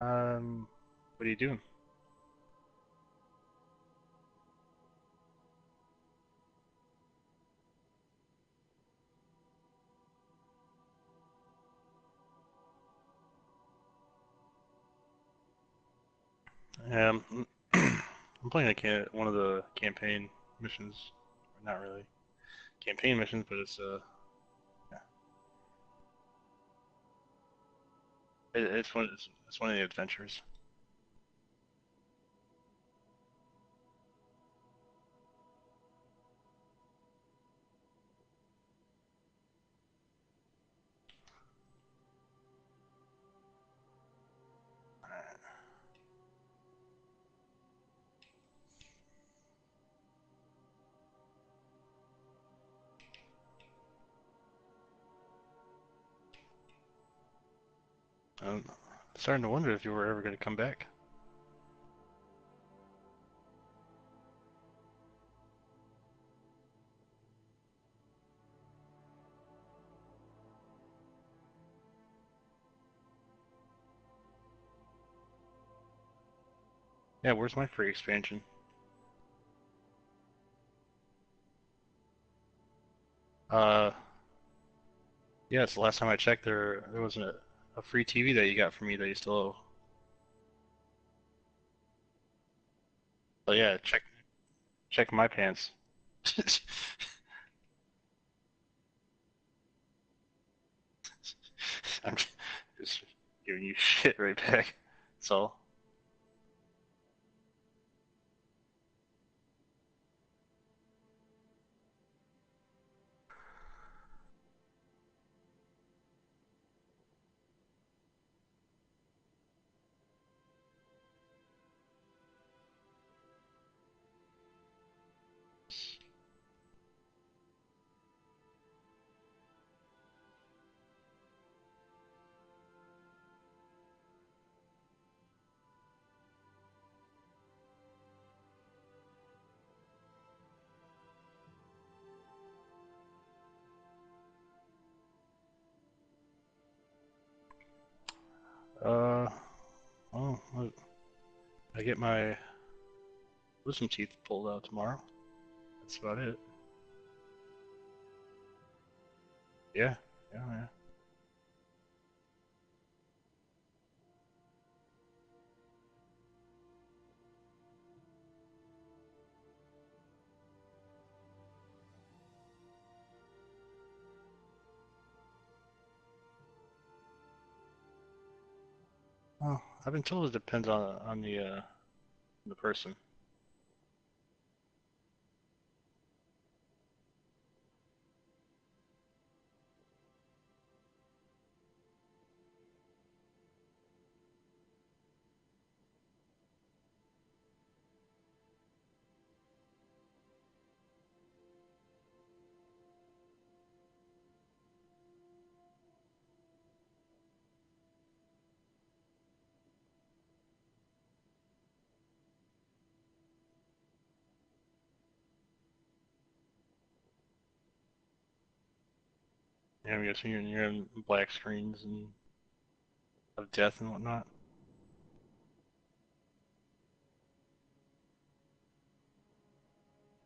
What are you doing? Um, I'm playing one of the campaign missions. Not really campaign missions, but yeah, it's one of the adventures. I'm starting to wonder if you were ever going to come back. Yeah, where's my free expansion? Uh, yeah, it's the last time I checked. There wasn't a free TV that you got from me that you still owe. But yeah, check my pants. I'm just giving you shit right back. So, uh, oh, I get my wisdom teeth pulled out tomorrow. That's about it. Yeah, yeah, yeah. Oh, I've been told it depends on the person. Yeah, I'm guessing you're in black screens and of death and whatnot.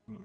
Hmm.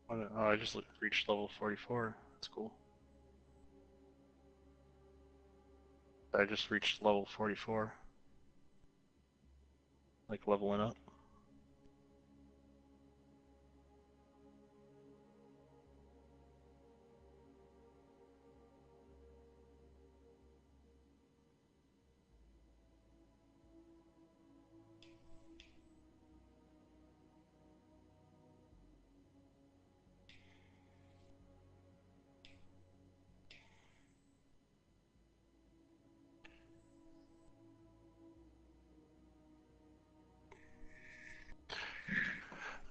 Oh, I just reached level 44. That's cool. I just reached level 44, like leveling up.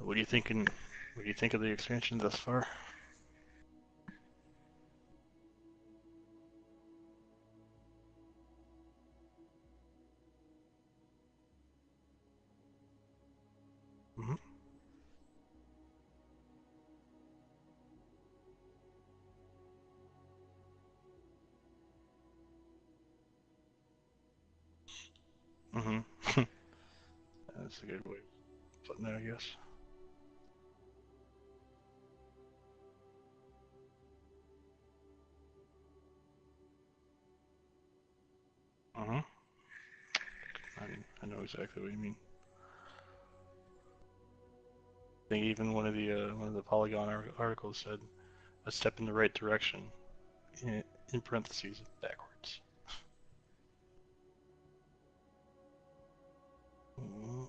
What do you think? What do you think of the expansion thus far? Hmm. Hmm. That's a good way of putting it, I guess. Hmm. I know exactly what you mean. I think even one of the Polygon articles said a step in the right direction, in parentheses backwards. Mm-hmm.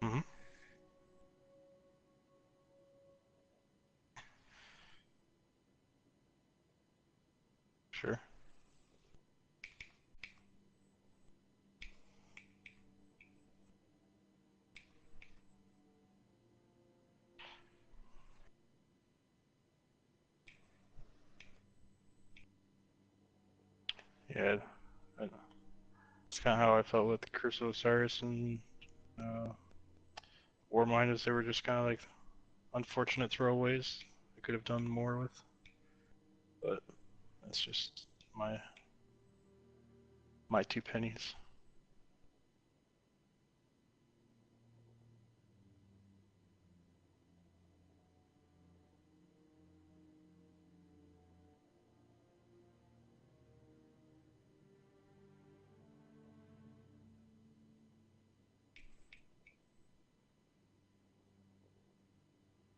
Mm-hmm. Sure. Yeah, it's kind of how I felt with Curse of Osiris and uh, War Miners. They were just kind of like unfortunate throwaways. I could have done more with, but that's just my my two pennies.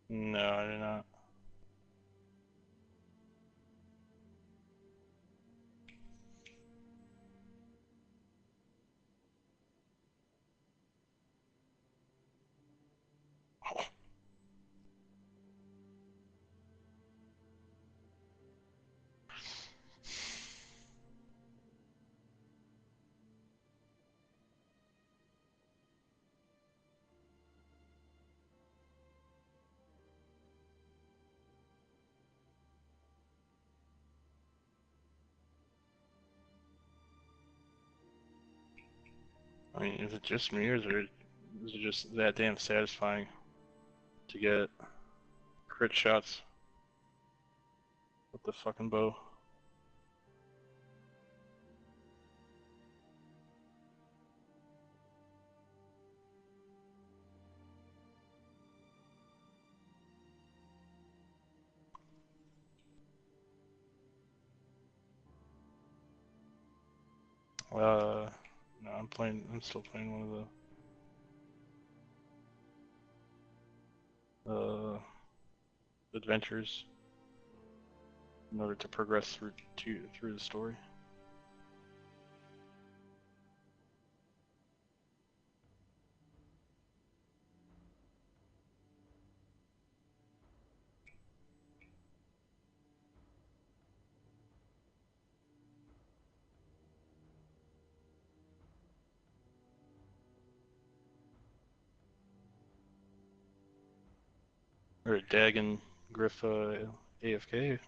No, I did not. I mean, is it just me, or is it just that damn satisfying to get crit shots with the fucking bow? Uh, no, I'm playing. I'm still playing one of the adventures in order to progress through the story. Or Dag and Griff AFK at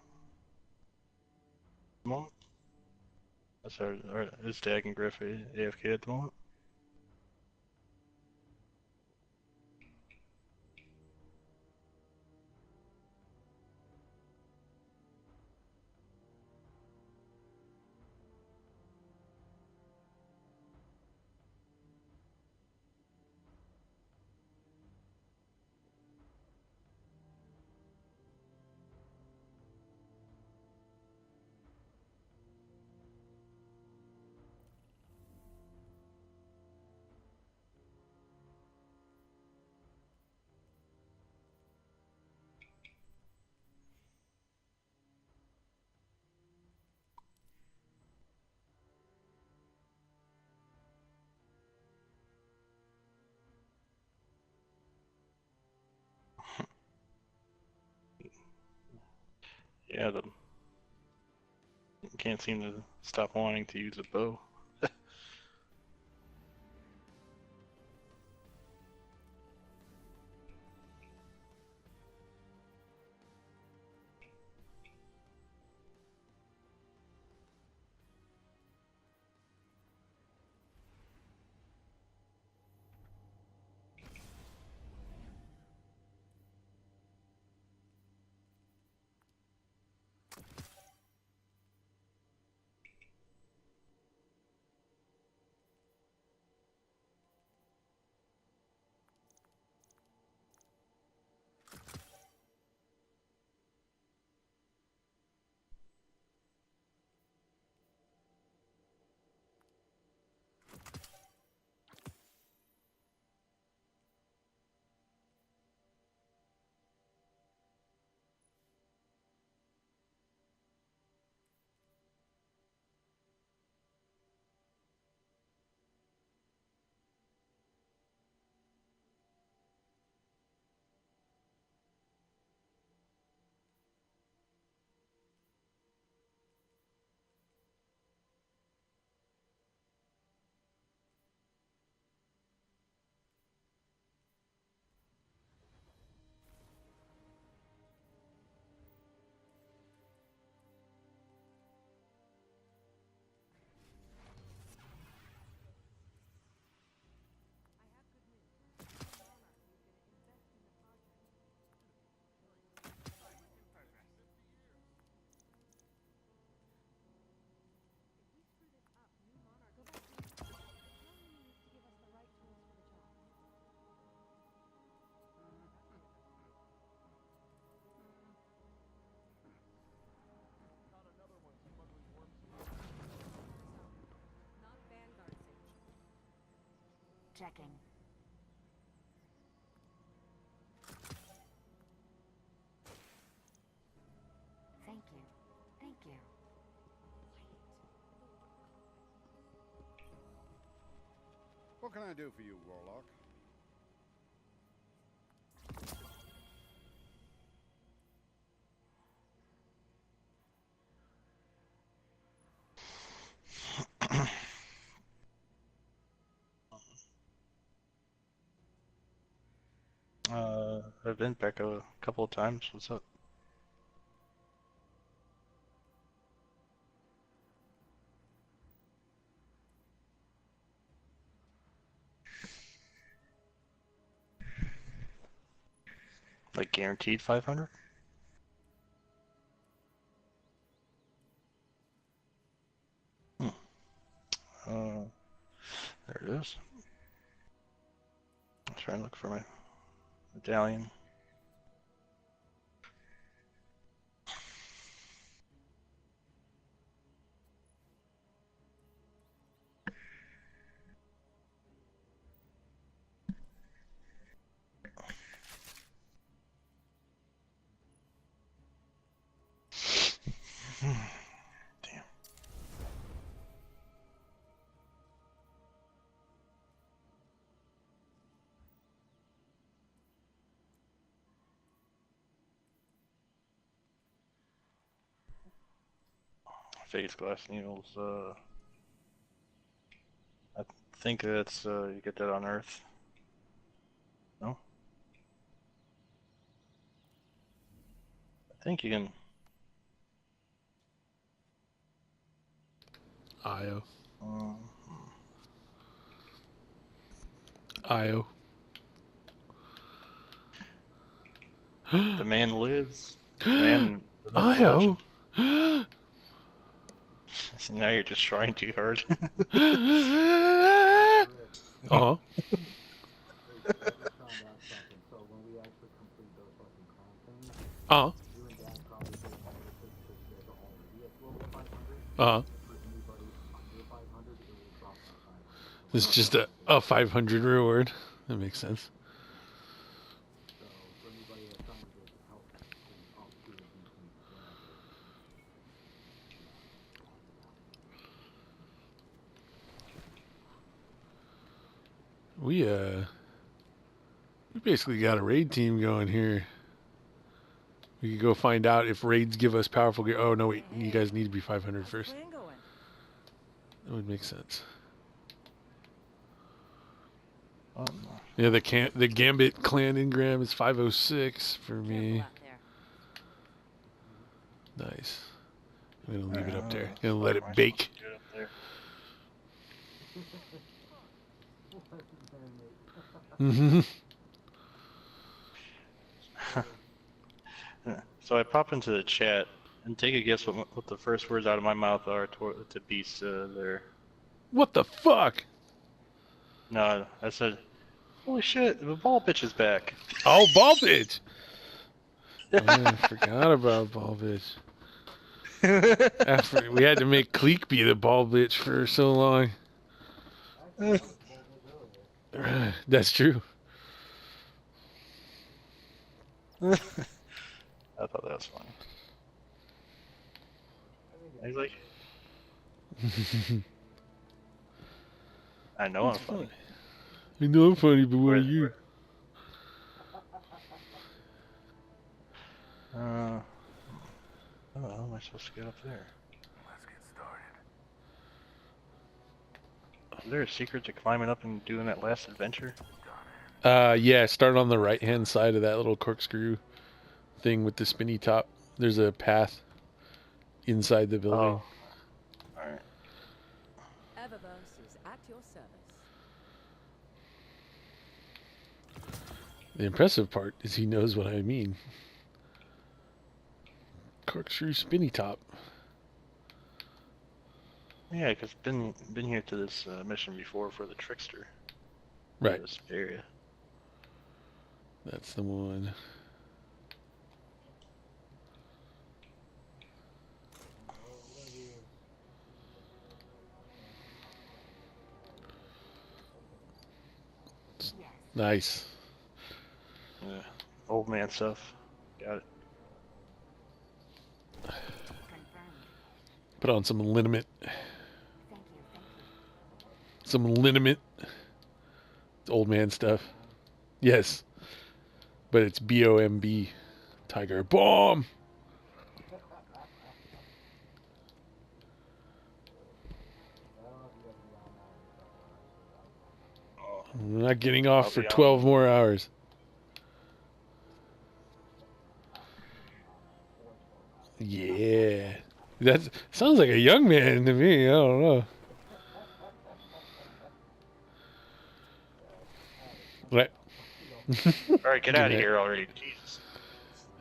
the moment. That's our is Dag and Griff AFK at the moment. Yeah, the can't seem to stop wanting to use a bow. Checking. Thank you. Thank you. What can I do for you, Warlock? I've been back a couple of times. What's up? Like guaranteed 500? Hmm. There it is. I'm trying to look for my medallion. Damn. Phase glass needles. I think that's you get that on Earth. No? I think you can. Io. Um, Io. the man lives. The man lives the Io. legend. So now you're just trying too hard. Oh. Oh. It's just a 500 reward. That makes sense. We basically got a raid team going here. We could go find out if raids give us powerful gear. Oh no, wait, you guys need to be 500 first. Plan going? That would make sense. Oh, Yeah, the Gambit clan engram is 506 for me. Careful out there. Nice. I'm gonna leave it up there. so Gonna let am I it supposed bake. to get up there? So I pop into the chat and take a guess what the first words out of my mouth are to Beast there. What the fuck? No, I said, holy shit, the ball bitch is back. Oh, ball bitch! Oh, I forgot about ball bitch. After we had to make Cleek be the ball bitch for so long. That's true. I thought that was funny. He's like, I know I'm funny. I know I'm funny, but what are you? Oh, how am I supposed to get up there? Let's get started. Is there a secret to climbing up and doing that last adventure? Yeah, start on the right-hand side of that little corkscrew thing with the spinny top. There's a path inside the building. Oh, alright. Eververse is at your service. The impressive part is he knows what I mean. Corkscrew spinny top. Yeah, because been here to this mission before for the trickster. Right. This area. That's the one. Nice. Yeah. Old man stuff. Got it. Confirmed. Put on some liniment. Thank you. Some liniment. It's old man stuff. Yes. But it's BOMB. Tiger Bomb! I'm not getting off for 12 more hours. Yeah. That sounds like a young man to me. I don't know. What? Alright, get out of here already. Jesus.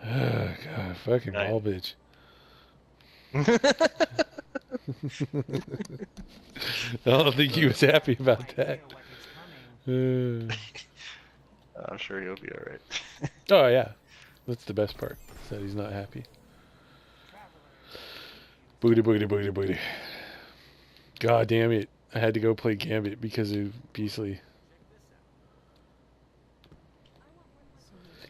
Oh, God, fucking Right. ball bitch. I don't think he was happy about that. I'm sure he'll be alright. Oh, yeah. That's the best part. Is that he's not happy. Boogity, boogity, boogity, boogity. God damn it. I had to go play Gambit because of Beastly.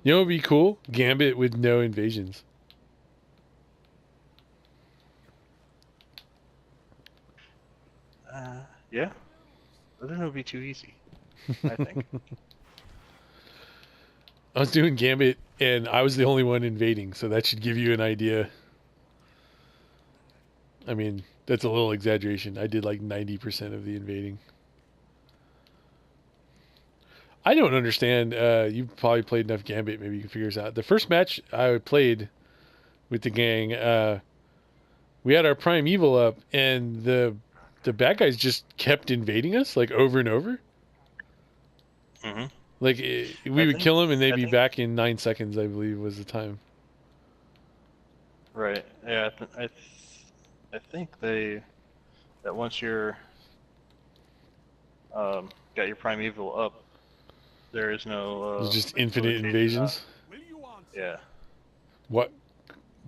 You know what would be cool? Gambit with no invasions. Yeah? But then it would be too easy, I think. I was doing Gambit and I was the only one invading, so that should give you an idea. I mean, that's a little exaggeration. I did like 90% of the invading. I don't understand. You've probably played enough Gambit. Maybe you can figure this out. The first match I played with the gang, we had our Primeval up, and the bad guys just kept invading us, like, over and over. Mm-hmm. Like, we would kill them, and they'd be think- back in 9 seconds, I believe, was the time. Right. Yeah, I think that once you're got your Primeval up, there is no It's just infinite rotation. invasions. Yeah. What?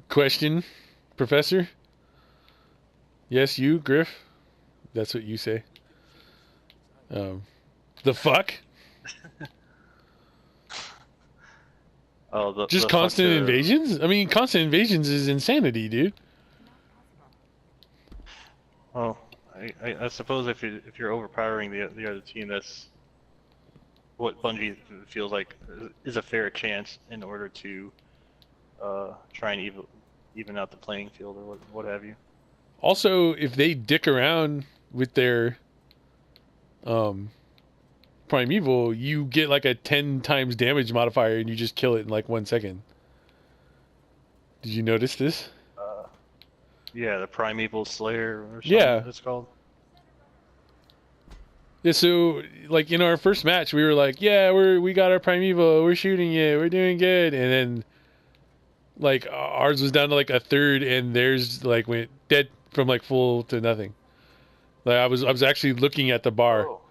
Question, Professor? Yes, you, Griff? That's what you say. The fuck? Oh, Just the constant fuck, invasions? I mean, constant invasions is insanity, dude. Well, I suppose if you're overpowering the other team, that's what Bungie feels like is a fair chance in order to try and even out the playing field or what have you. Also, if they dick around with their primeval, you get like a 10 times damage modifier and you just kill it in like 1 second. Did you notice this? Yeah, the Primeval Slayer or something Yeah. it's called. Yeah, so like in our first match, we were like, "Yeah, we got our primeval, we're shooting it, we're doing good," and then like ours was down to like a third, and theirs like went dead from like full to nothing. Like I was actually looking at the bar, Oh.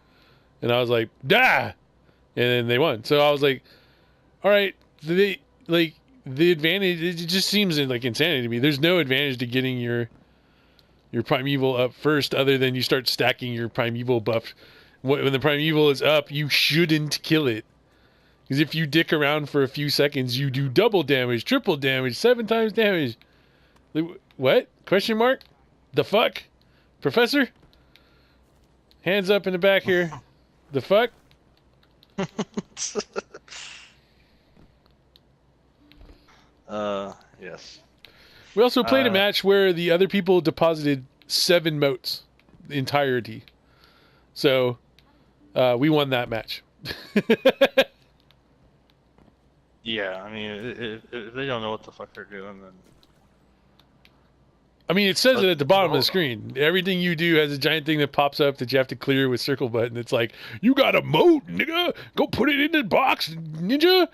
and I was like, "Dah!" And then they won. So I was like, "All right, they like the advantage. It just seems like insanity to me. There's no advantage to getting your primeval up first, other than you start stacking your primeval buff. When the primeval is up, you shouldn't kill it. Because if you dick around for a few seconds, you do double damage, triple damage, 7 times damage. Like, what? Question mark? The fuck? Professor? Hands up in the back here. The fuck? Yes. We also played a match where the other people deposited 7 motes, the entirety. So, we won that match. Yeah, I mean, if they don't know what the fuck they're doing, then. I mean, it says But it at the bottom of the screen. Everything you do has a giant thing that pops up that you have to clear with circle button. It's like, you got a moat, nigga. Go put it in the box, ninja.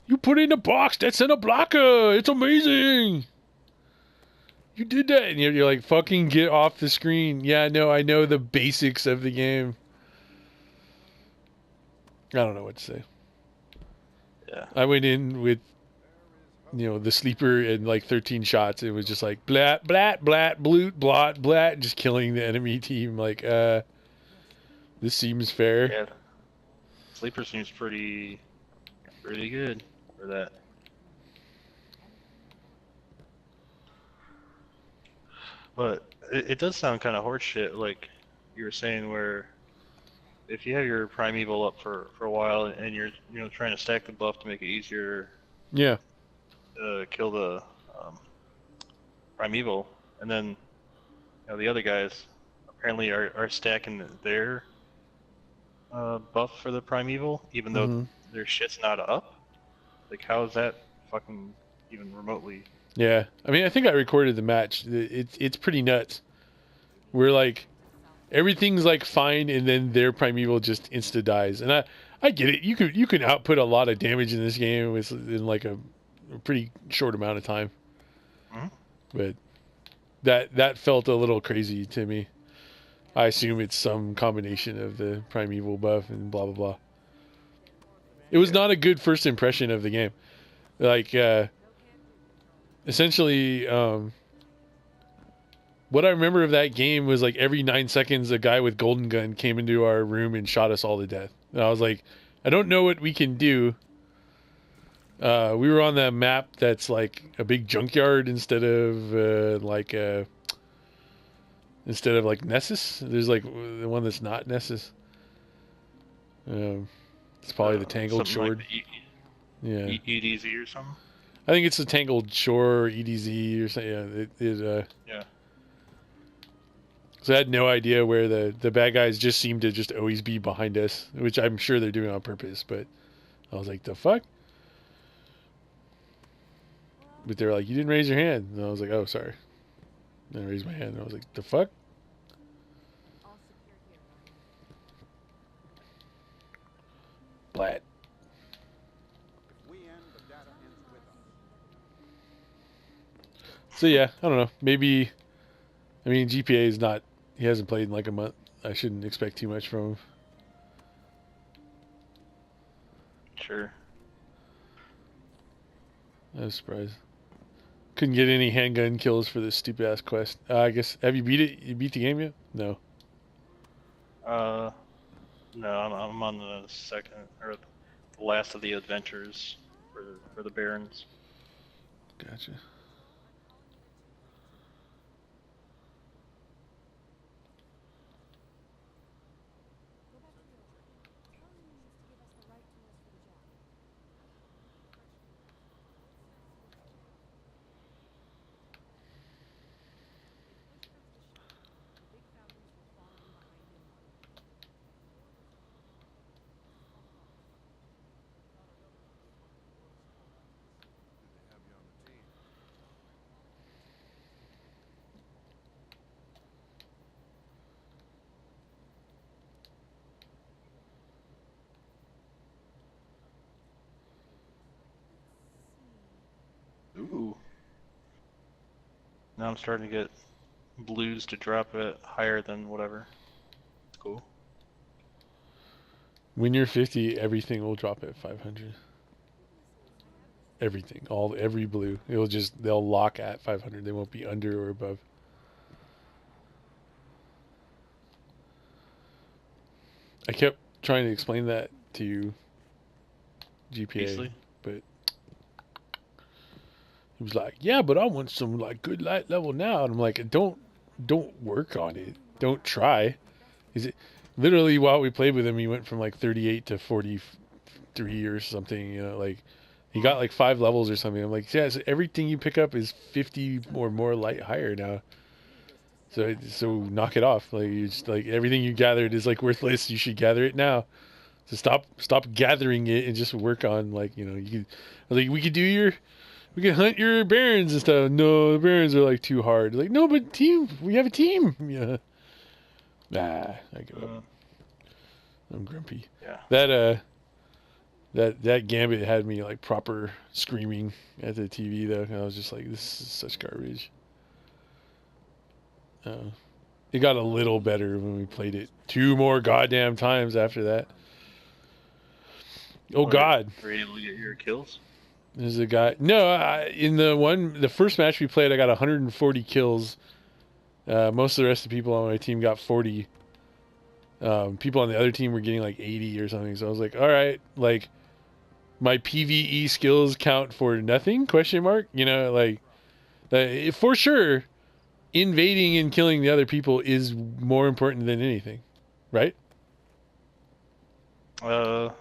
You put it in a box. That's in a blocker. It's amazing. You did that. And you're like, fucking get off the screen. Yeah, no, I know the basics of the game. I don't know what to say. Yeah. I went in with, the sleeper and like 13 shots. It was just like, blat, blat, blat, bloot, blot, blat, just killing the enemy team. Like, this seems fair. Yeah. Sleeper seems pretty good for that. But it does sound kind of horseshit, like you were saying, where if you have your primeval up for a while and you're trying to stack the buff to make it easier Yeah. to kill the primeval, and then the other guys apparently are stacking their buff for the primeval, even though Mm-hmm. their shit's not up. Like, how is that fucking even remotely? Yeah. I mean, I think I recorded the match. It's pretty nuts. We're like, everything's like fine, and then their primeval just insta dies. And I get it. You can output a lot of damage in this game in like a pretty short amount of time. Hmm? But that felt a little crazy to me. I assume it's some combination of the primeval buff and blah blah blah. It was not a good first impression of the game. Like, essentially, what I remember of that game was like every 9 seconds, a guy with golden gun came into our room and shot us all to death. And I was like, I don't know what we can do. We were on that map that's like a big junkyard instead of like Nessus. There's like the one that's not Nessus. It's probably the Tangled Something like Shore. the Yeah, EDZ or something. I think it's the Tangled Shore EDZ or something. Yeah, Yeah. So I had no idea where the bad guys just seem to just always be behind us, which I'm sure they're doing on purpose. But I was like, the fuck? But they were like, you didn't raise your hand. And I was like, oh, sorry. And I raised my hand. And I was like, the fuck? Blat. If we end, the data ends with us. So yeah, I don't know. Maybe, I mean, GPA is not, he hasn't played in like a month. I shouldn't expect too much from him. Sure. I was surprised. Couldn't get any handgun kills for this stupid ass quest. I guess, have you beat it? You beat the game yet? No. No, I'm on the second or the last of the adventures for the Barons. Gotcha. Ooh. Now I'm starting to get blues to drop it higher than whatever. It's cool. When you're 50, everything will drop at 500. Everything, every blue, they'll lock at 500. They won't be under or above. I kept trying to explain that to you, GPA, Beastly. but he was like, "Yeah, but I want some like good light level now," and I'm like, "Don't work on it. Don't try." Is it literally while we played with him, he went from like 38 to 43 or something. You know, like he got like 5 levels or something. I'm like, yeah, so everything you pick up is 50 or more light higher now. So knock it off. Like you just like everything you gathered is like worthless. You should gather it now. So stop gathering it and just work on like you could like we could hunt your barons and stuff. No, the barons are like too hard. Like no, but we have a team. Yeah. Nah, I give up. I'm grumpy. Yeah. That gambit had me like proper screaming at the TV though. I was just like, this is such garbage. It got a little better when we played it 2 more goddamn times after that. Oh God! Were you able to get your kills? There's a guy. No, in the first match we played, I got 140 kills. Most of the rest of the people on my team got 40. People on the other team were getting like 80 or something. So I was like, all right, like my PVE skills count for nothing? Question mark. You know, like for sure, invading and killing the other people is more important than anything, right? Well,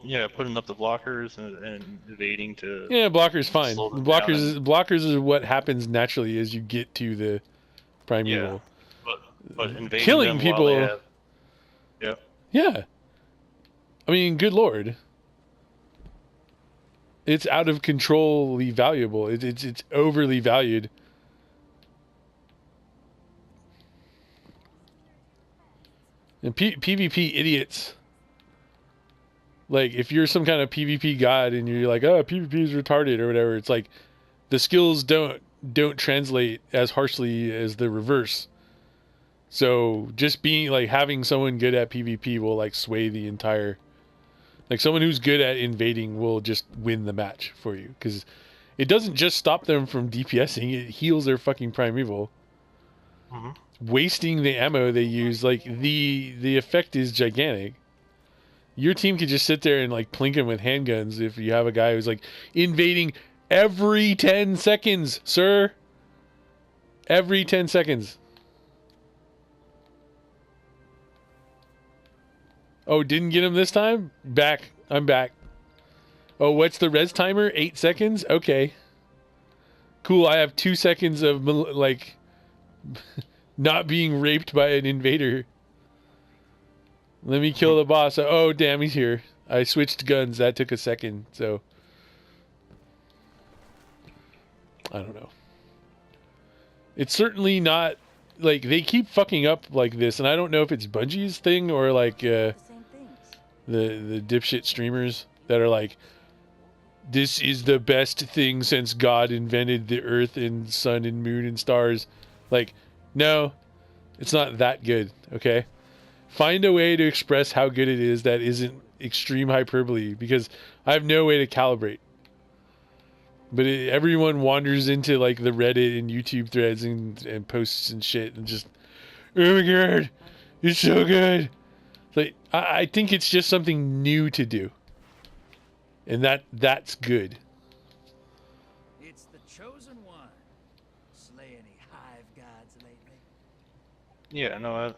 yeah, putting up the blockers and evading to Yeah, blockers fine. slow them down and, Blockers is what happens naturally as you get to the primeval. yeah, but invading Killing them people. while they have, yeah. Yeah. I mean, good lord. It's out of controlly valuable. It's overly valued. And PvP idiots. Like, if you're some kind of PvP god and you're like, oh, PvP is retarded or whatever, it's like the skills don't translate as harshly as the reverse. So just being like having someone good at PvP will like sway the entire. Like someone who's good at invading will just win the match for you because it doesn't just stop them from DPSing; it heals their fucking primeval. Mm-hmm. Wasting the ammo they use, like the effect is gigantic. Your team could just sit there and like plink him with handguns if you have a guy who's like invading every 10 seconds, sir. Every 10 seconds. Oh, didn't get him this time? Back. I'm back. Oh, what's the res timer? 8 seconds? Okay. Cool, I have 2 seconds of like not being raped by an invader. Let me kill the boss. Oh, damn, he's here. I switched guns. That took a second, so. I don't know. It's certainly not. Like, they keep fucking up like this, and I don't know if it's Bungie's thing or, like, the dipshit streamers that are like, this is the best thing since God invented the earth and sun and moon and stars. Like, no, it's not that good, okay? Find a way to express how good it is that isn't extreme hyperbole, because I have no way to calibrate. But everyone wanders into like the Reddit and YouTube threads and posts and shit and just, oh my god, it's so good. Like I think it's just something new to do, and that's good. It's the chosen one. Slay any hive gods lately? Yeah, no,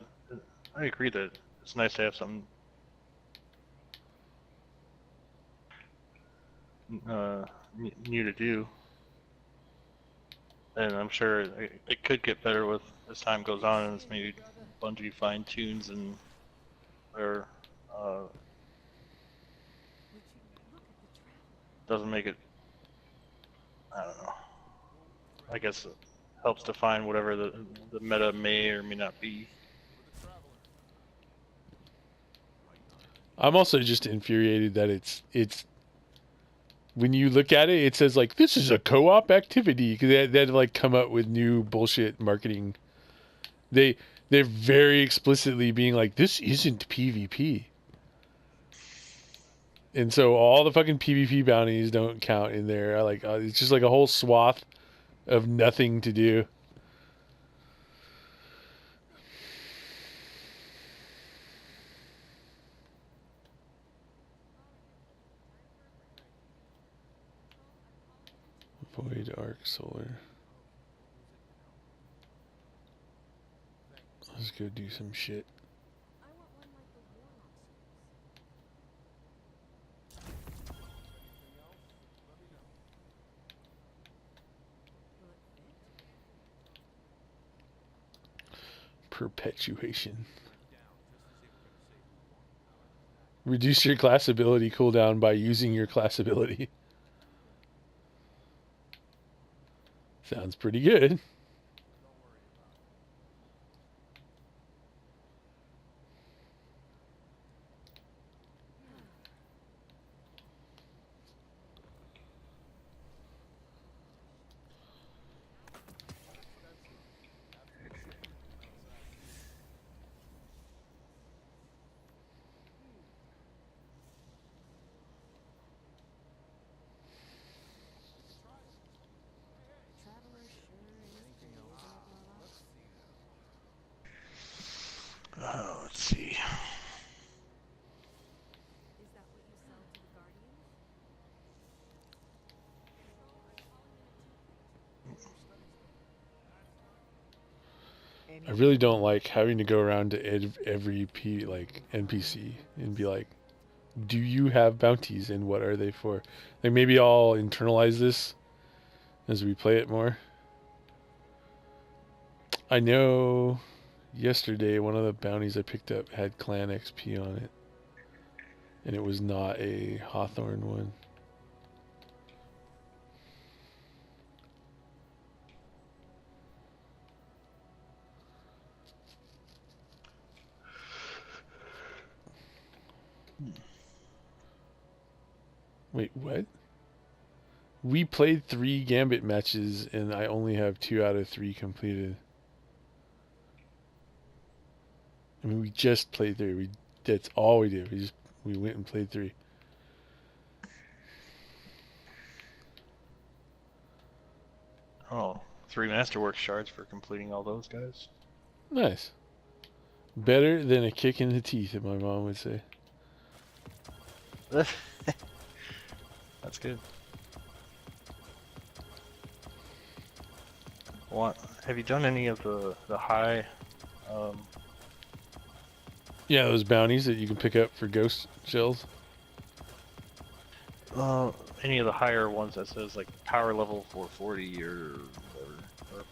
I agree that it's nice to have something new to do, and I'm sure it could get better with as time goes on, as maybe Bungie fine tunes and or doesn't make it. I don't know. I guess it helps define whatever the meta may or may not be. I'm also just infuriated that it's when you look at it, it says like this is a co-op activity because they'd like come up with new bullshit marketing. They're very explicitly being like this isn't PvP, and so all the fucking PvP bounties don't count in there. Like it's just like a whole swath of nothing to do. Void Arc Solar. Let's go do some shit. Perpetuation. Reduce your class ability cooldown by using your class ability. Sounds pretty good. Let's see. I really don't like having to go around to every NPC and be like, do you have bounties and what are they for? Like maybe I'll internalize this as we play it more. I know yesterday one of the bounties I picked up had clan XP on it, and it was not a Hawthorne one. Wait, what? We played 3 Gambit matches and I only have 2 out of 3 completed. I mean, we just played 3. That's all we did. We went and played 3. Oh, 3 Masterwork shards for completing all those guys. Nice. Better than a kick in the teeth, my mom would say. That's good. Have you done any of the high? Yeah, those bounties that you can pick up for ghost shells. Any of the higher ones that says like power level 440 or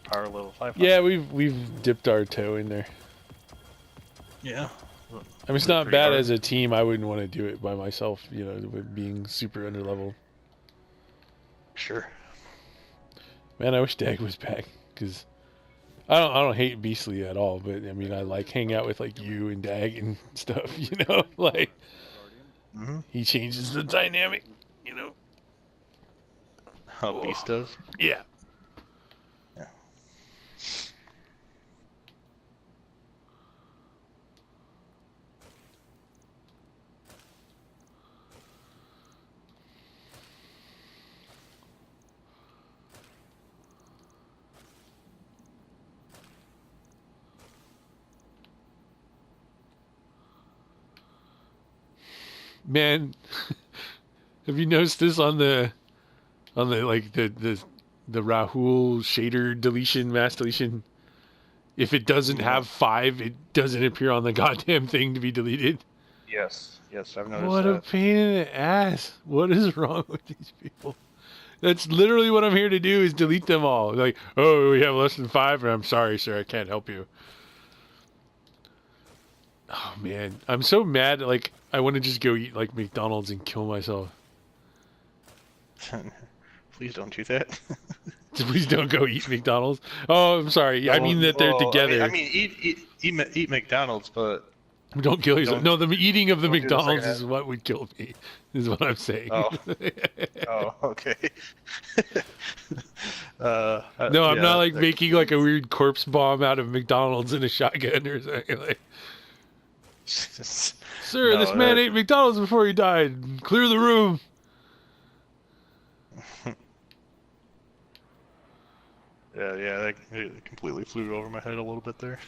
power level 500? Yeah, we've dipped our toe in there. Yeah. I mean, it's not bad as a team. I wouldn't want to do it by myself, you know, with being super underleveled. Sure. Man, I wish Dag was back, because I don't hate Beastly at all, but I mean, I like hang out with like you and Dag and stuff, you know, like he changes the dynamic, you know. How Beast does? Yeah. Yeah. Man, have you noticed this on the like the Rahul shader deletion, mass deletion? If it doesn't have 5, it doesn't appear on the goddamn thing to be deleted. Yes, I've noticed What that. a pain in the ass. What is wrong with these people? That's literally what I'm here to do, is delete them all. Like, oh, we have less than 5, and I'm sorry, sir, I can't help you. Oh, man. I'm so mad. Like, I want to just go eat, like, McDonald's and kill myself. Please don't do that. Please don't go eat McDonald's. Oh, I'm sorry. I mean that they're together. I mean eat McDonald's, but Don't kill yourself. No, the eating of the don't do the second McDonald's half. is what would kill me. Is what I'm saying. Oh. Oh, okay. No, I'm not yeah, like making like a weird corpse bomb out of McDonald's in a shotgun or something. Like, sir, No, this man ate McDonald's before he died. Clear the room. yeah, that completely flew over my head a little bit there.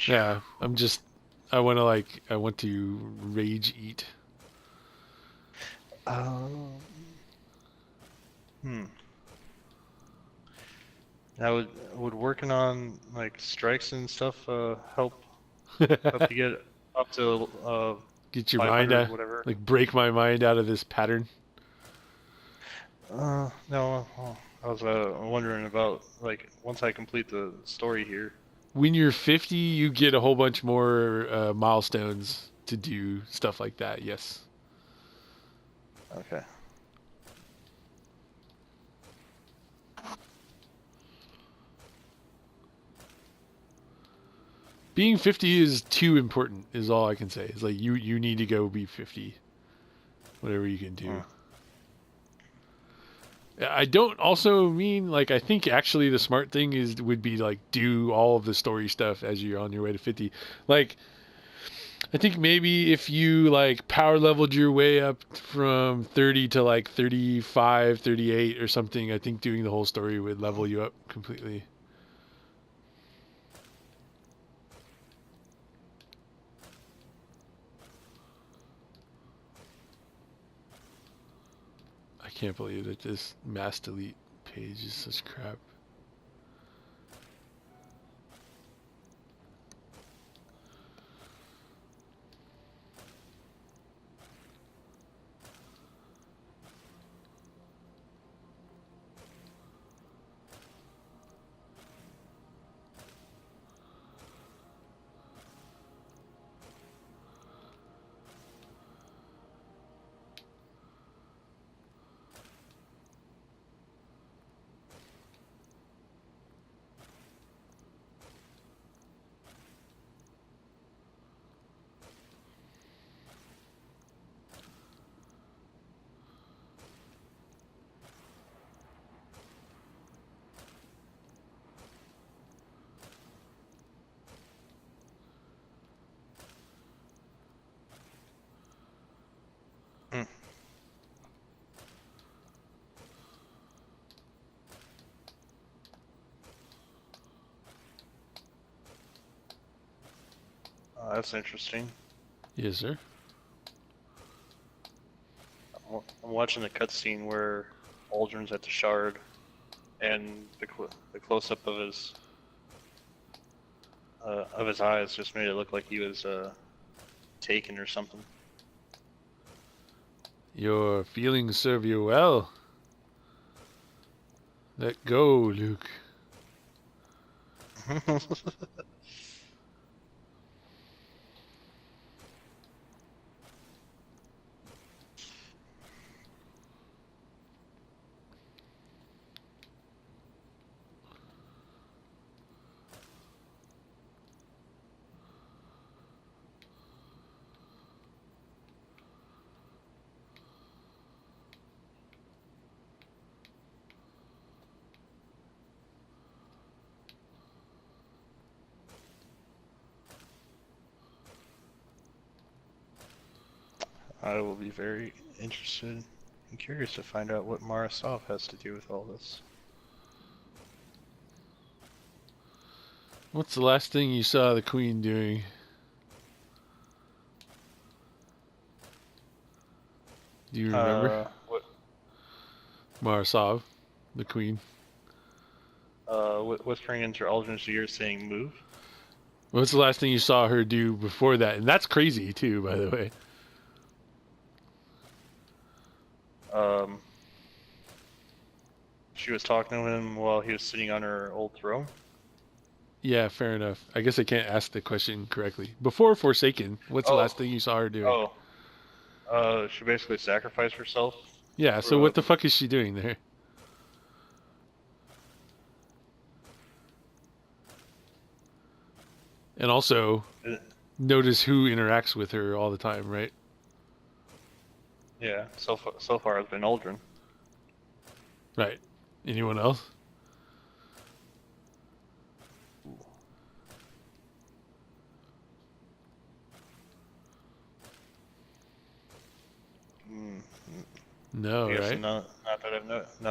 Yeah, I want to rage eat. Hmm. Now, would working on like strikes and stuff help you get up to Get your mind 500 out, whatever? like break my mind out of this pattern. No. I was wondering about like once I complete the story here. When you're 50, you get a whole bunch more milestones to do stuff like that. Yes. Okay. Being 50 is too important. Is all I can say. It's like you need to go be 50. Whatever you can do. I don't also mean like I think actually the smart thing would be like do all of the story stuff as you're on your way to 50. Like I think maybe if you like power leveled your way up from 30 to like 35, 38 or something, I think doing the whole story would level you up completely. I can't believe that this mass delete page is such crap. That's interesting. Yes, sir. I'm watching the cutscene where Aldrin's at the shard, and the close up of his eyes just made it look like he was taken or something. Your feelings serve you well. Let go, Luke. I will be very interested and curious to find out what Marasov has to do with all this. What's the last thing you saw the Queen doing? Do you remember? What? Marasov, the Queen. Whispering into Aldrin's ear saying move? What's the last thing you saw her do before that? And that's crazy too, by the way. She was talking to him while he was sitting on her old throne. Yeah, fair enough. I guess I can't ask the question correctly. Before Forsaken, what's the last thing you saw her doing? She basically sacrificed herself. Yeah, so what the fuck is she doing there? And also, notice who interacts with her all the time, right? Yeah, so far it's been Aldrin. Right. Anyone else? Mm, No, I guess right? not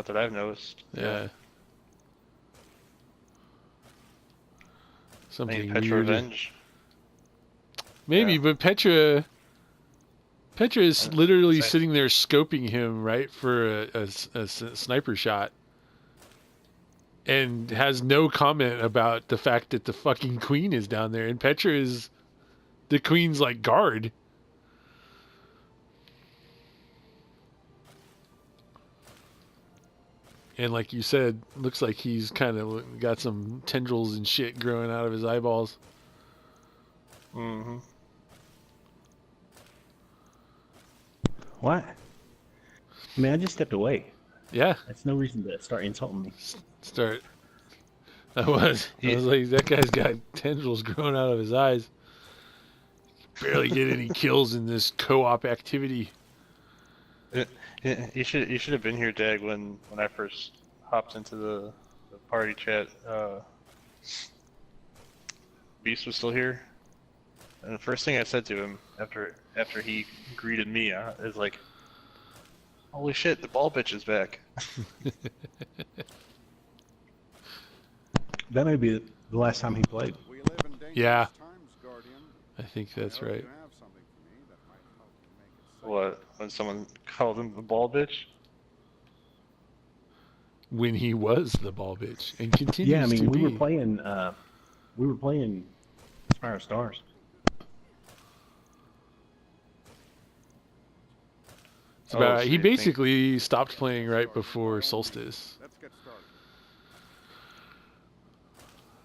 that I've noticed. Yeah. I Something mean, Petra weird. Revenge. Maybe, Yeah. but Petra is Uh, literally say- sitting there scoping him, right, for a sniper shot. And has no comment about the fact that the fucking queen is down there. And Petra is the queen's, like, guard. And like you said, looks like he's kind of got some tendrils and shit growing out of his eyeballs. Mm-hmm. What? I mean, I just stepped away. Yeah, That's no reason to start insulting me. start. I was like, that guy's got tendrils growing out of his eyes. Barely get any kills in this co-op activity. You should have been here, Dag, when I first hopped into the party chat. Beast was still here, and the first thing I said to him after he greeted me is like, "Holy shit, the ball bitch is back." That may be the last time he played. We live in dangerous Yeah. times, Guardian. I think that's I hope right. you have something for me that might help to make it safe. What? When someone called him the ball bitch? When he was the ball bitch and continues Yeah, I mean, to we be. were playing Spire of Stars. It's about, Oh, so he you think- basically stopped playing right before Solstice. Let's get started.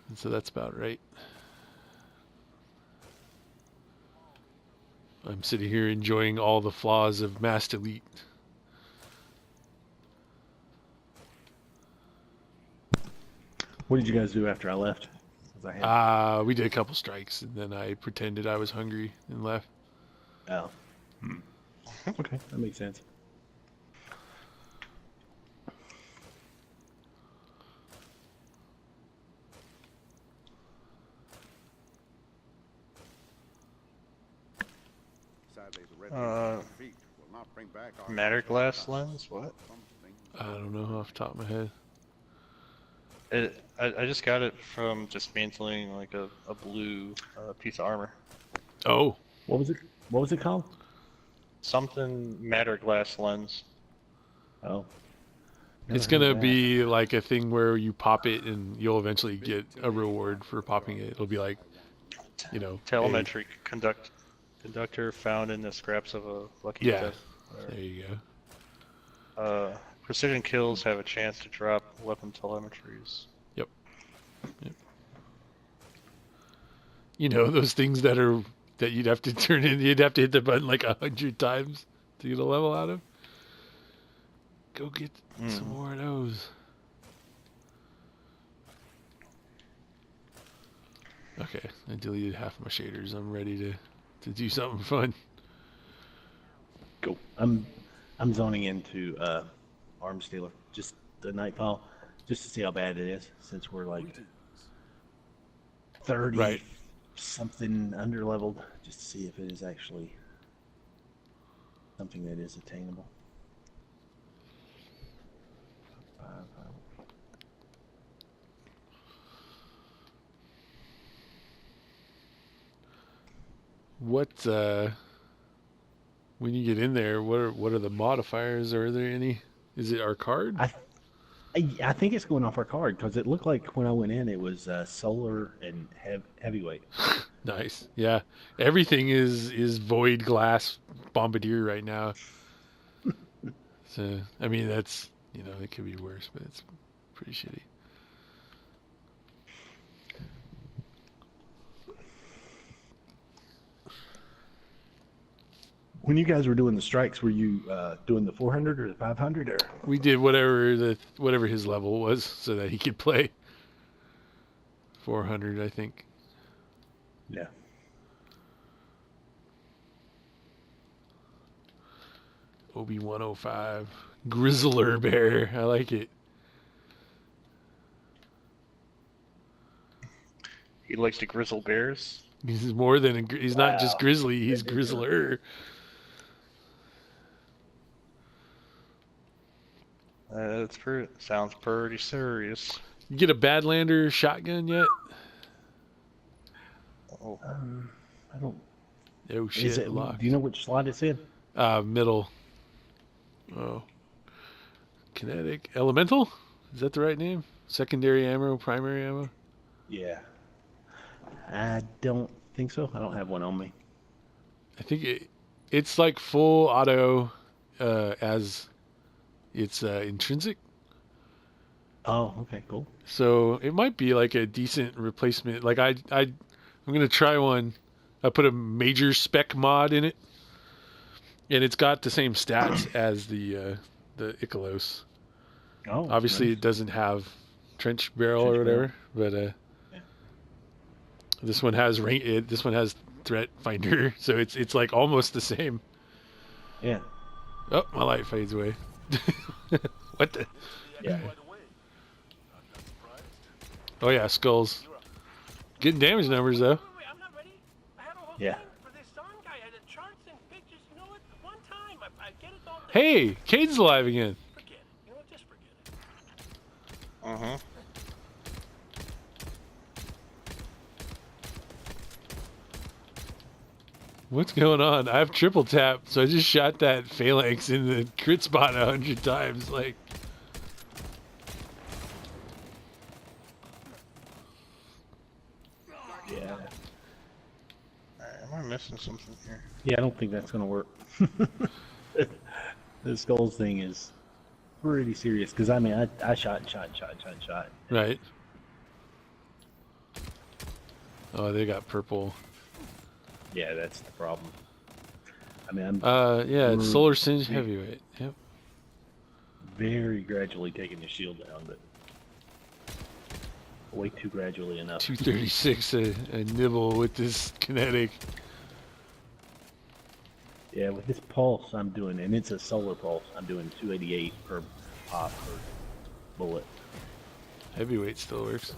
And so that's about right. I'm sitting here enjoying all the flaws of Mass Elite. What did you guys do after I left? 'Cause I had, We did a couple strikes, and then I pretended I was hungry and left. oh. Okay, that makes sense. Sadly, the red feet will not bring back our Matter glass lens? What? something. I don't know off the top of my head. I just got it from dismantling like a blue piece of armor. Oh, What was it? What was it called? Something matter glass lens. Oh. it's Never heard gonna of that. be like a thing where you pop it, and you'll eventually get a reward for popping it. It'll be like, you know, Telemetry conductor found in the scraps of a lucky Yeah. death. There you go. Precision kills have a chance to drop weapon telemetries. Yep. You know, those things that you'd have to turn in. You'd have to hit the button like 100 times to get a level out of. Go get some more of those. Okay, I deleted half my shaders. I'm ready to do something fun. Go. I'm zoning into Arm Stealer, just the Nightfall, just to see how bad it is, since we're like 30 Right. something underleveled, just to see if it is actually something that is attainable. What when you get in there, what are the modifiers? Are there any? Is it our card? I think it's going off our card because it looked like when I went in, it was solar and heavyweight. Nice. Yeah. Everything is void glass bombardier right now. So I mean that's, you know, it could be worse, but it's pretty shitty. When you guys were doing the strikes, were you doing the 400 or the 500 or? We did whatever his level was so that he could play 400, I think. Yeah. Obi 105. Grizzler Bear. I like it. He likes to grizzle bears. He's more than he's not just Wow. grizzly, he's Grizzler. Sounds pretty serious. You get a Badlander shotgun yet? Oh, I don't. Oh shit, Is it? locked. Do you know which slot it's in? Middle. Oh. Kinetic. Elemental? Is that the right name? Secondary ammo, primary ammo? Yeah. I don't think so. I don't have one on me. I think it's like full auto as it's intrinsic. Oh, okay, cool. So it might be like a decent replacement. Like I'm gonna try one. I put a major spec mod in it, and it's got the same stats as the Icalos. Oh, Obviously, nice. it doesn't have trench barrel or Trench whatever, but this one has this one has threat finder, so it's like almost the same. Yeah. Oh, my light fades away. What the? Yeah. Oh yeah, skulls. Getting damage numbers though. Wait, I'm not ready. I have a whole Yeah. thing for this song guy. I had the charts and pictures. You know what? One time, I get it all. Hey, Cade's alive again. Forget it. You know what? Just forget it. uh-huh. What's going on? I have triple tap, so I just shot that phalanx in the crit spot 100 times. Like, Yeah. Am I missing something here? Yeah, I don't think that's gonna work. The skulls thing is pretty serious because I mean I shot and shot and shot and shot and shot. right? Oh, they got purple. Yeah, that's the problem. I mean I'm Yeah, it's Mm. Solar Singe Heavyweight. Yep. very gradually taking the shield down, but way too gradually enough. 236 a nibble with this kinetic. Yeah, with this pulse I'm doing, and it's a solar pulse, I'm doing 288 per pop per bullet. Heavyweight still works.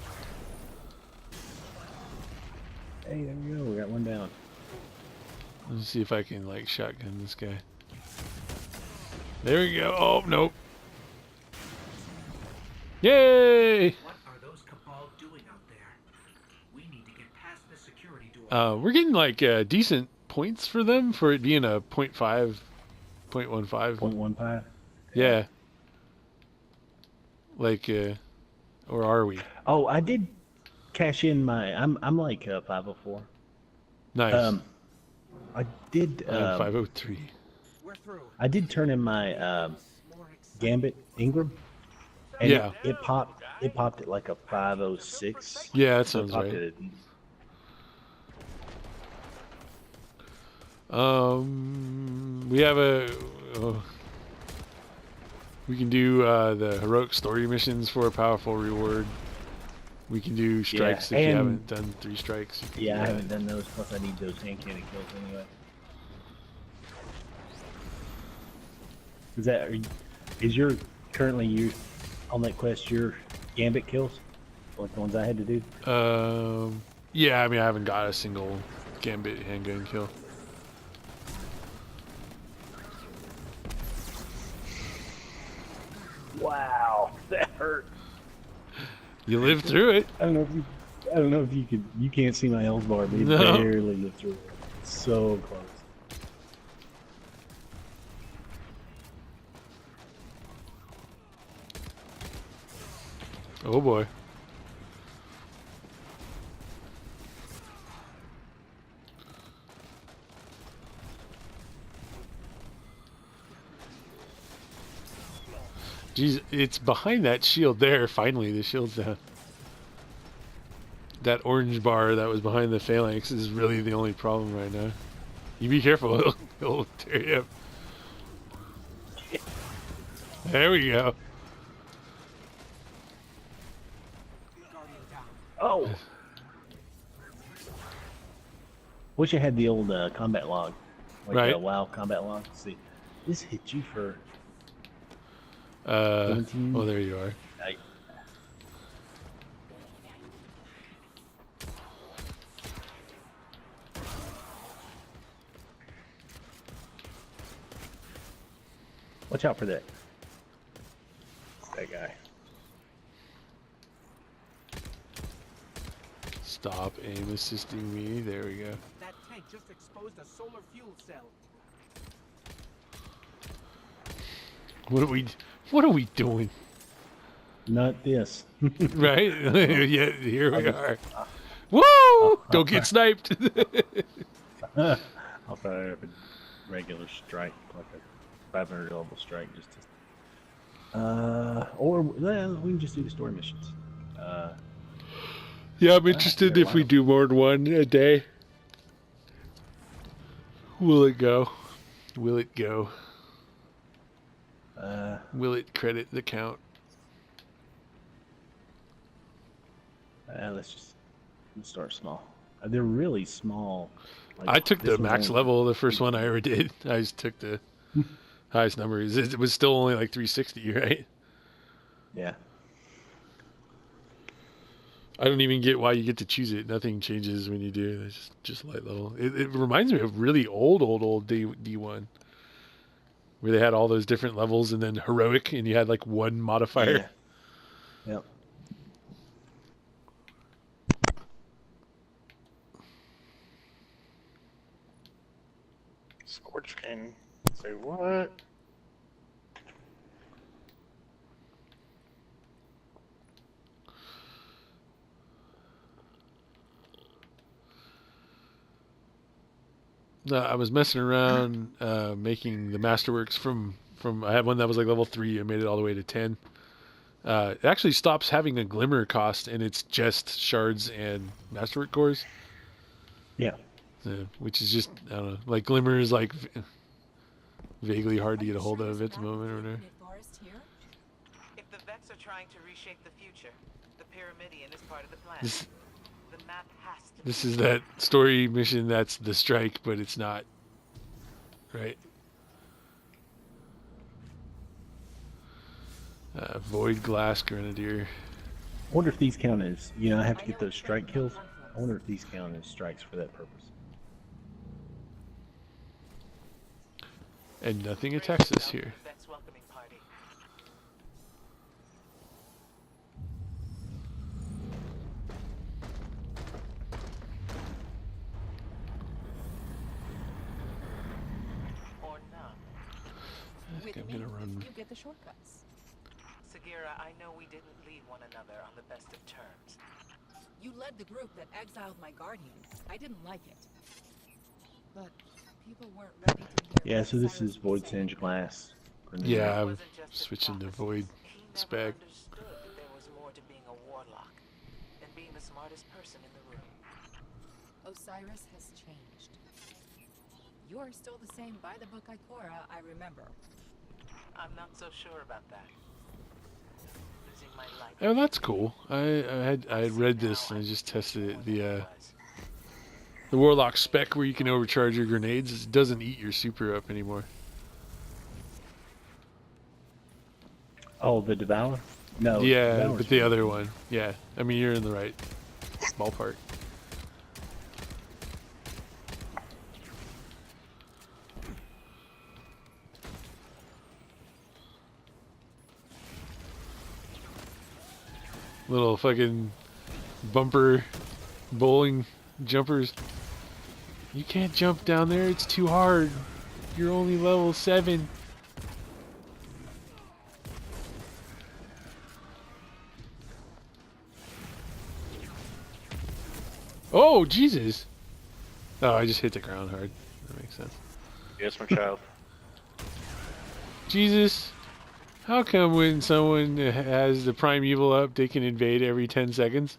Hey, there we go, we got one down. Let's see if I can like shotgun this guy. There we go. Oh nope. Yay! What are those Cabal doing out there? We need to get past the security door. We're getting like decent points for them for it being a 0.5, 0.15. 0.15. Yeah. Like, or are we? Oh, I did cash in my. I'm like 504. Nice. I did. I'm 503. We're through. I did turn in my Gambit Ingram. And Yeah. it popped. It popped at like a 506. Yeah, that So it sounds popped right. at We have we can do the heroic story missions for a powerful reward. We can do strikes if you and- haven't done 3 strikes. You can Yeah, do I that. haven't done those. Plus, I need those hand cannon kills anyway. Is your currently you on that quest your Gambit kills? Like the ones I had to do? Yeah, I mean, I haven't got a single Gambit handgun kill. Wow, that hurt. You lived through it. I don't know if you could. You can't see my health bar, but it No. barely lived through it. So close. Oh boy. Jeez, it's behind that shield there. Finally, the shield's down. That orange bar that was behind the phalanx is really the only problem right now. You be careful, it'll tear you up. There we go. Oh. Wish I had the old combat log, like Right. WoW combat log. Let's see, this hit you for Oh, 17? there you are. I, watch out for that. That guy. Stop aim assisting me. There we go. That tank just exposed a solar fuel cell. What are we doing? Not this. Right? Yeah, here we are. Woo! Don't get sniped. I'll fire up a regular strike, like a 500 level strike, just to. Or well, we can just do the story missions. Yeah, I'm interested if we do more than one a day. Will it go? Will it go? Will it credit the count? Let's start small. They're really small. Like, I took this the one's max only- level, the first one I ever did. I just took the highest numbers. It was still only like 360, right? Yeah. I don't even get why you get to choose it. Nothing changes when you do. It's just light level. It reminds me of really old D1, where they had all those different levels and then heroic, and you had like one modifier. Yeah. Yep. Scorch can say what? No, I was messing around making the masterworks from I had one that was like level 3. I made it all the way to 10. It actually stops having a glimmer cost, and it's just shards and masterwork cores. Yeah. Which is just, I don't know, like glimmer is like vaguely hard to get a hold of at the moment or whatever. If the Vex are trying to reshape the future, the Pyramidion is part of the plan. The map has to This is that story mission that's the strike, but it's not. Right? Void Glass Grenadier. I wonder if these count as, I have to get those strike kills. I wonder if these count as strikes for that purpose. And nothing attacks us here. Vex welcoming party. Or not. I think I'm gonna run. You get the shortcuts. Sagira, I know we didn't leave one another on the best of terms. You led the group that exiled my guardian. I didn't like it. But people weren't ready to hear Yeah, what so this Cyrus is Void was saying. Singe Glass. Yeah, It I'm wasn't just his switching to prophecy. Void He never spec. understood that there was more to being a warlock than being the smartest person in the room. Osiris has changed. You're still the same by the book Ikora I remember. I'm not so sure about that. Losing my life. Oh, that's cool. I had read this and I just tested it. The Warlock spec where you can overcharge your grenades, it doesn't eat your super up anymore. Oh, the Devour? No. Yeah, Devour's but the fine. other one. Yeah, I mean you're in the right ballpark. Little fucking bumper bowling jumpers. You can't jump down there, it's too hard. You're only level 7. Oh, Jesus. Oh, I just hit the ground hard. That makes sense. Yes, my child. Jesus. How come when someone has the primeval up, they can invade every 10 seconds?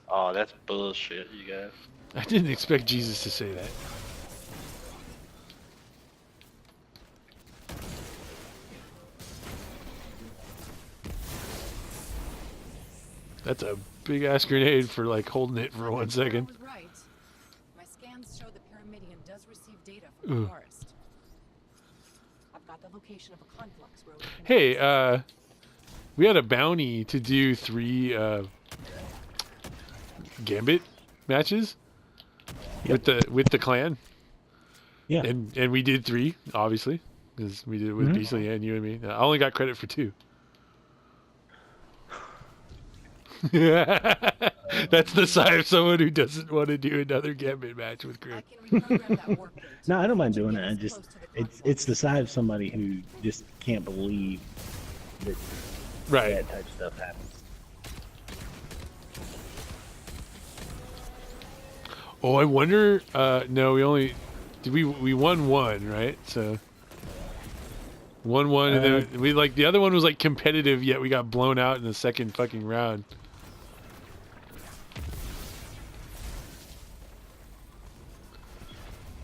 Oh, that's bullshit, you guys. I didn't expect Jesus to say that. That's a big ass grenade for like holding it for 1 second. I was right. My scans show the Pyramidion does receive data from the Ugh. forest. location of a conflux road. Hey, we had a bounty to do 3 Gambit matches with the clan. Yeah. And we did 3, obviously, because we did it with Beasley and you and me. I only got credit for 2. That's the sign of someone who doesn't want to do another Gambit match with Grim. I can reprogram that warp gate. No, I don't mind doing it. I Get us just close to the it's conflux. the side of somebody who just can't believe that Right. that type of stuff happens. Oh, I wonder. No, we won 1, right? So 1-1, and then we the other one was like competitive, yet we got blown out in the second fucking round.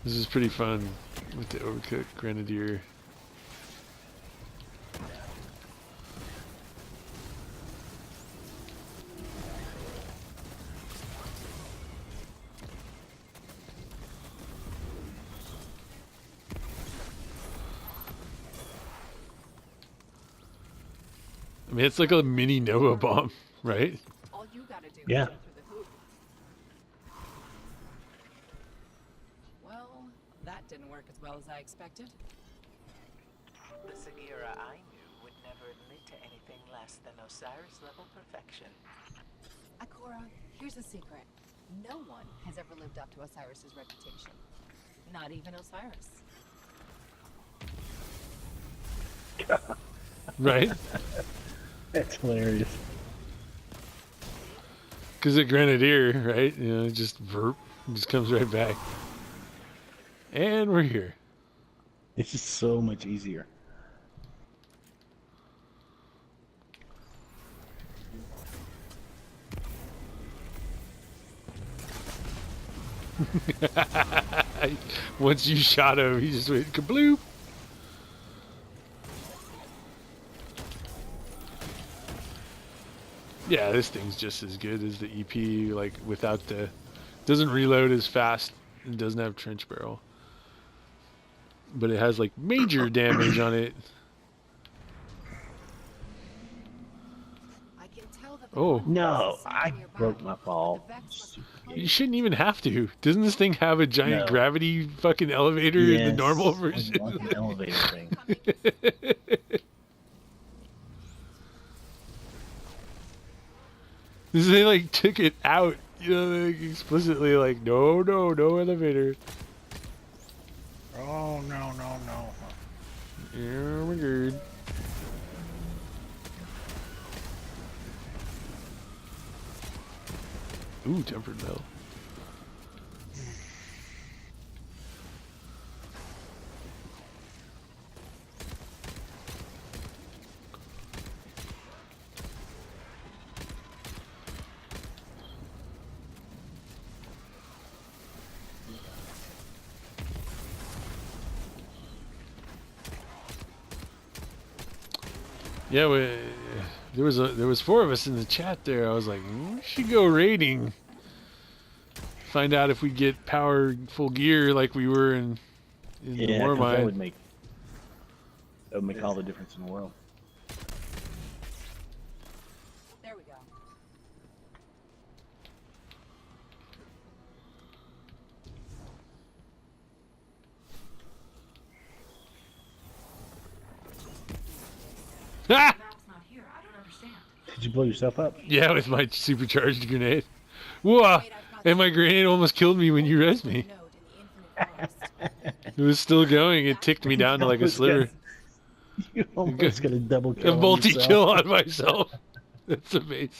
This is pretty fun with the Overcooked Grenadier. I mean, it's like a mini Nova bomb, right? All you gotta do Yeah. is get through the hoop. Well, that didn't work as well as I expected. The Sagira I knew would never admit to anything less than Osiris-level perfection. Akora, here's a secret. No one has ever lived up to Osiris's reputation. Not even Osiris. Right? That's hilarious. Because the Grenadier, right? You know, just comes right back. And we're here. It's just so much easier. Once you shot him, he just went kabloop. Yeah, this thing's just as good as the EP, like without the... Doesn't reload as fast and doesn't have trench barrel. But it has like major damage on it. I can tell that the Oh. conflux No, is I nearby, broke my fall. but the Vex must be You shouldn't even have to. Doesn't this thing have a giant No. gravity fucking elevator in the normal Yes, version? like an elevator thing. They like took it out, you know, like explicitly like no elevator. Oh no. Yeah, we're good. Ooh, tempered metal. Yeah, there was 4 of us in the chat there. I was like, we should go raiding. Find out if we get powerful gear like we were in the Yeah, 'cause that Warmind. would make all the difference in the world. There we go. Ah! Map's not here. I don't understand. Did you blow yourself up? Yeah, with my supercharged grenade. Whoa! Wait, I've got And my grenade almost killed me when you resed me. node in the infinite forest. It was still going. It ticked me down to like a sliver. You almost got a double A kill. on multi yourself. kill on myself. That's amazing.